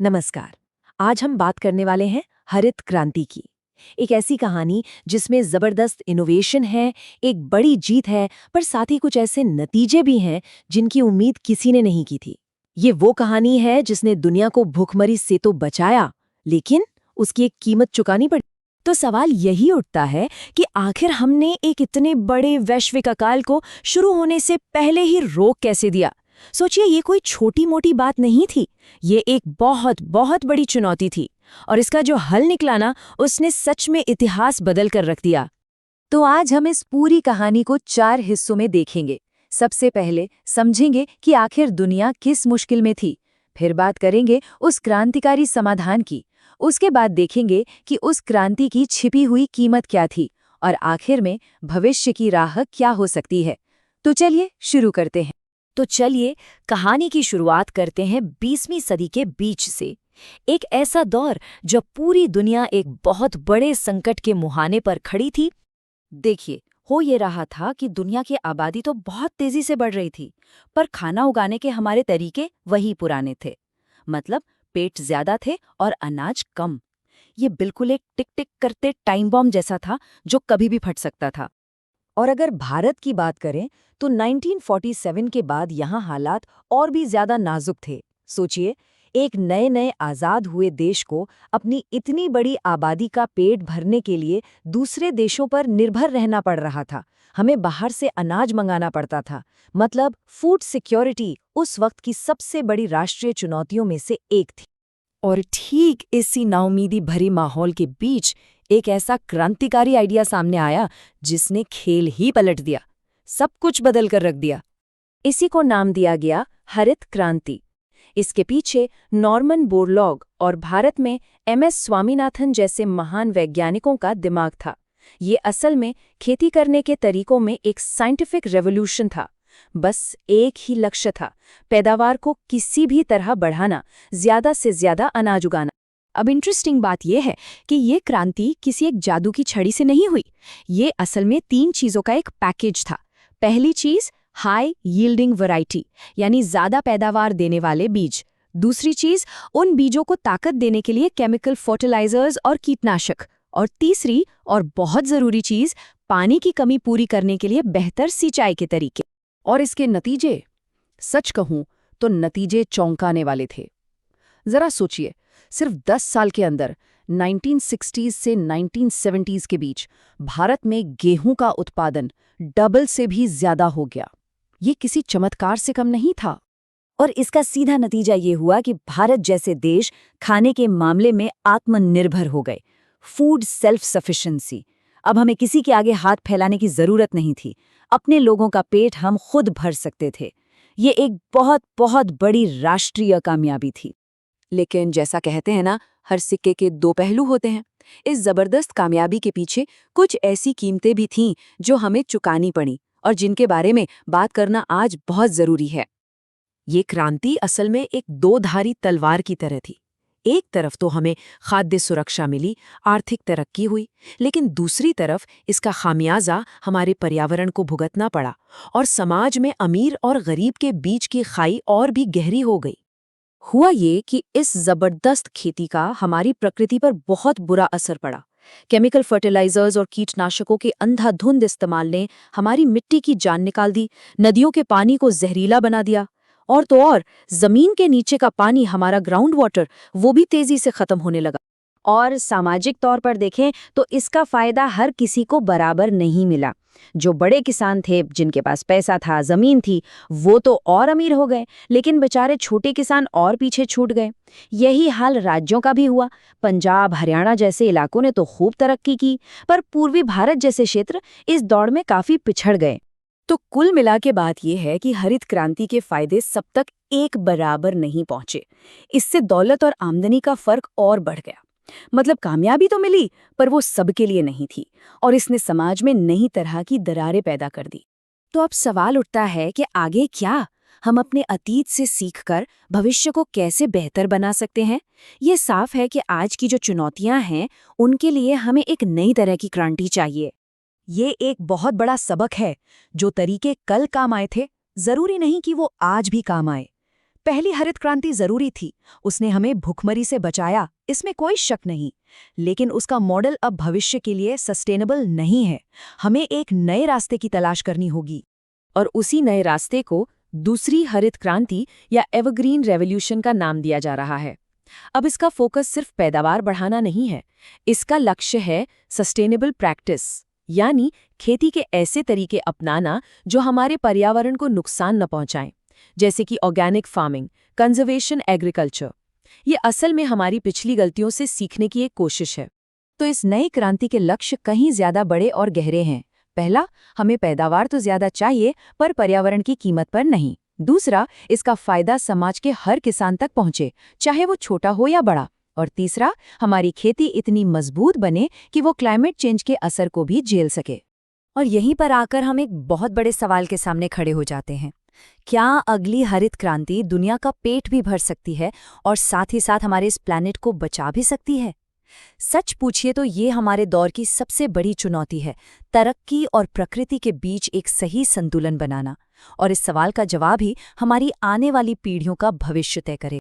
नमस्कार। आज हम बात करने वाले हैं हरित क्रांति की। एक ऐसी कहानी जिसमें जबरदस्त इनोवेशन है, एक बड़ी जीत है, पर साथ ही कुछ ऐसे नतीजे भी हैं जिनकी उम्मीद किसी ने नहीं की थी। ये वो कहानी है जिसने दुनिया को भूखमरी से तो बचाया, लेकिन उसकी एक कीमत चुकानी पड़ी। तो सवाल यही उठता है कि आखिर हमने एक इतने बड़े वैश्विक अकाल को शुरू होने से पहले ही रोक कैसे दिया। सोचिए, ये कोई छोटी मोटी बात नहीं थी, ये एक बहुत बहुत बड़ी चुनौती थी, और इसका जो हल निकला ना, उसने सच में इतिहास बदल कर रख दिया। तो आज हम इस पूरी कहानी को 4 हिस्सों में देखेंगे। सबसे पहले समझेंगे कि आखिर दुनिया किस मुश्किल में थी, फिर बात करेंगे उस क्रांतिकारी समाधान की, उसके बाद देखेंगे कि उस क्रांति की छिपी हुई कीमत क्या थी, और आखिर में भविष्य की राह क्या हो सकती है। तो चलिए शुरू करते हैं। तो चलिए कहानी की शुरुआत करते हैं 20वीं सदी के बीच से। एक ऐसा दौर जब पूरी दुनिया एक बहुत बड़े संकट के मुहाने पर खड़ी थी। देखिए, हो ये रहा था कि दुनिया की आबादी तो बहुत तेजी से बढ़ रही थी, पर खाना उगाने के हमारे तरीके वही पुराने थे। मतलब पेट ज्यादा थे और अनाज कम। ये बिल्कुल एक टिक टिक करते टाइम बॉम्ब जैसा था जो कभी भी फट सकता था। और अगर भारत की बात करें तो 1947 के बाद यहाँ हालात और भी ज्यादा नाजुक थे। सोचिए, एक नए नए आज़ाद हुए देश को अपनी इतनी बड़ी आबादी का पेट भरने के लिए दूसरे देशों पर निर्भर रहना पड़ रहा था। हमें बाहर से अनाज मंगाना पड़ता था। मतलब फूड सिक्योरिटी उस वक्त की सबसे बड़ी राष्ट्रीय चुनौतियों में से एक थी। और ठीक इसी नाउमीदी भरी माहौल के बीच एक ऐसा क्रांतिकारी आइडिया सामने आया जिसने खेल ही पलट दिया, सब कुछ बदल कर रख दिया। इसी को नाम दिया गया हरित क्रांति। इसके पीछे नॉर्मन बोरलॉग और भारत में MS स्वामीनाथन जैसे महान वैज्ञानिकों का दिमाग था। ये असल में खेती करने के तरीकों में एक साइंटिफिक रेवोल्यूशन था। बस एक ही लक्ष्य था, पैदावार को किसी भी तरह बढ़ाना, ज्यादा से ज्यादा अनाज उगाना। अब इंटरेस्टिंग बात यह है कि ये क्रांति किसी एक जादू की छड़ी से नहीं हुई। ये असल में 3 चीज़ों का एक पैकेज था। पहली चीज़, हाई यील्डिंग वैरायटी, यानी ज़्यादा पैदावार देने वाले बीज। दूसरी चीज़, उन बीजों को ताकत देने के लिए केमिकल फर्टिलाइजर्स और कीटनाशक। और तीसरी और बहुत ज़रूरी चीज़, पानी की कमी पूरी करने के लिए बेहतर सिंचाई के तरीके। और इसके नतीजे, सच कहूं तो नतीजे चौंकाने वाले थे। जरा सोचिए, सिर्फ 10 साल के अंदर 1960s से 1970s के बीच भारत में गेहूं का उत्पादन डबल से भी ज्यादा हो गया। ये किसी चमत्कार से कम नहीं था। और इसका सीधा नतीजा ये हुआ कि भारत जैसे देश खाने के मामले में आत्मनिर्भर हो गए। Food self sufficiency. अब हमें किसी के आगे हाथ फैलाने की जरूरत नहीं थी। अपने लोगों का पेट हम खुद भर सकते थे। ये एक बहुत बहुत बड़ी राष्ट्रीय कामयाबी थी। लेकिन जैसा कहते हैं ना, हर सिक्के के 2 पहलू होते हैं। इस जबरदस्त कामयाबी के पीछे कुछ ऐसी कीमतें भी थीं जो हमें चुकानी पड़ी और जिनके बारे में बात करना आज बहुत जरूरी है। ये क्रांति असल में एक 2-धारी तलवार की तरह थी। एक तरफ तो हमें खाद्य सुरक्षा मिली, आर्थिक तरक्की हुई, लेकिन दूसरी तरफ इसका खामियाजा हमारे पर्यावरण को भुगतना पड़ा और समाज में अमीर और गरीब के बीच की खाई और भी गहरी हो गई। हुआ ये कि इस जबरदस्त खेती का हमारी प्रकृति पर बहुत बुरा असर पड़ा। केमिकल फर्टिलाइजर्स और कीटनाशकों के अंधाधुंध इस्तेमाल ने हमारी मिट्टी की जान निकाल दी, नदियों के पानी को जहरीला बना दिया, और तो और जमीन के नीचे का पानी, हमारा ग्राउंड वाटर, वो भी तेजी से खत्म होने लगा। और सामाजिक तौर पर देखें तो इसका फायदा हर किसी को बराबर नहीं मिला। जो बड़े किसान थे, जिनके पास पैसा था, जमीन थी, वो तो और अमीर हो गए, लेकिन बेचारे छोटे किसान और पीछे छूट गए। यही हाल राज्यों का भी हुआ। पंजाब, हरियाणा जैसे इलाकों ने तो खूब तरक्की की, पर पूर्वी भारत जैसे क्षेत्र इस दौड़ में काफी पिछड़ गए। तो कुल मिला के बात यह है कि हरित क्रांति के फायदे सब तक एक बराबर नहीं पहुंचे। इससे दौलत और आमदनी का फर्क और बढ़ गया। मतलब कामयाबी तो मिली, पर वो सबके लिए नहीं थी, और इसने समाज में नई तरह की दरारें पैदा कर दी। तो अब सवाल उठता है कि आगे क्या? हम अपने अतीत से सीखकर भविष्य को कैसे बेहतर बना सकते हैं? ये साफ है कि आज की जो चुनौतियां हैं, उनके लिए हमें एक नई तरह की क्रांति चाहिए। ये एक बहुत बड़ा सबक है। जो तरीके कल काम आए थे, जरूरी नहीं कि वो आज भी काम आए। पहली हरित क्रांति जरूरी थी, उसने हमें भुखमरी से बचाया, इसमें कोई शक नहीं। लेकिन उसका मॉडल अब भविष्य के लिए सस्टेनेबल नहीं है। हमें एक नए रास्ते की तलाश करनी होगी। और उसी नए रास्ते को दूसरी हरित क्रांति या एवरग्रीन रेवोल्यूशन का नाम दिया जा रहा है। अब इसका फोकस सिर्फ पैदावार बढ़ाना नहीं है, इसका लक्ष्य है सस्टेनेबल प्रैक्टिस, यानी खेती के ऐसे तरीके अपनाना जो हमारे पर्यावरण को नुकसान न पहुंचाएं, जैसे कि ऑर्गेनिक फार्मिंग, कंजर्वेशन एग्रीकल्चर। ये असल में हमारी पिछली गलतियों से सीखने की एक कोशिश है। तो इस नई क्रांति के लक्ष्य कहीं ज्यादा बड़े और गहरे हैं। पहला, हमें पैदावार तो ज्यादा चाहिए पर पर्यावरण की कीमत पर नहीं। दूसरा, इसका फायदा समाज के हर किसान तक पहुंचे, चाहे वो छोटा हो या बड़ा। और तीसरा, हमारी खेती इतनी मजबूत बने कि वो क्लाइमेट चेंज के असर को भी झेल सके। और यहीं पर आकर हम एक बहुत बड़े सवाल के सामने खड़े हो जाते हैं। क्या अगली हरित क्रांति दुनिया का पेट भी भर सकती है और साथ ही साथ हमारे इस प्लैनेट को बचा भी सकती है? सच पूछिए तो ये हमारे दौर की सबसे बड़ी चुनौती है, तरक्की और प्रकृति के बीच एक सही संतुलन बनाना। और इस सवाल का जवाब ही हमारी आने वाली पीढ़ियों का भविष्य तय करे।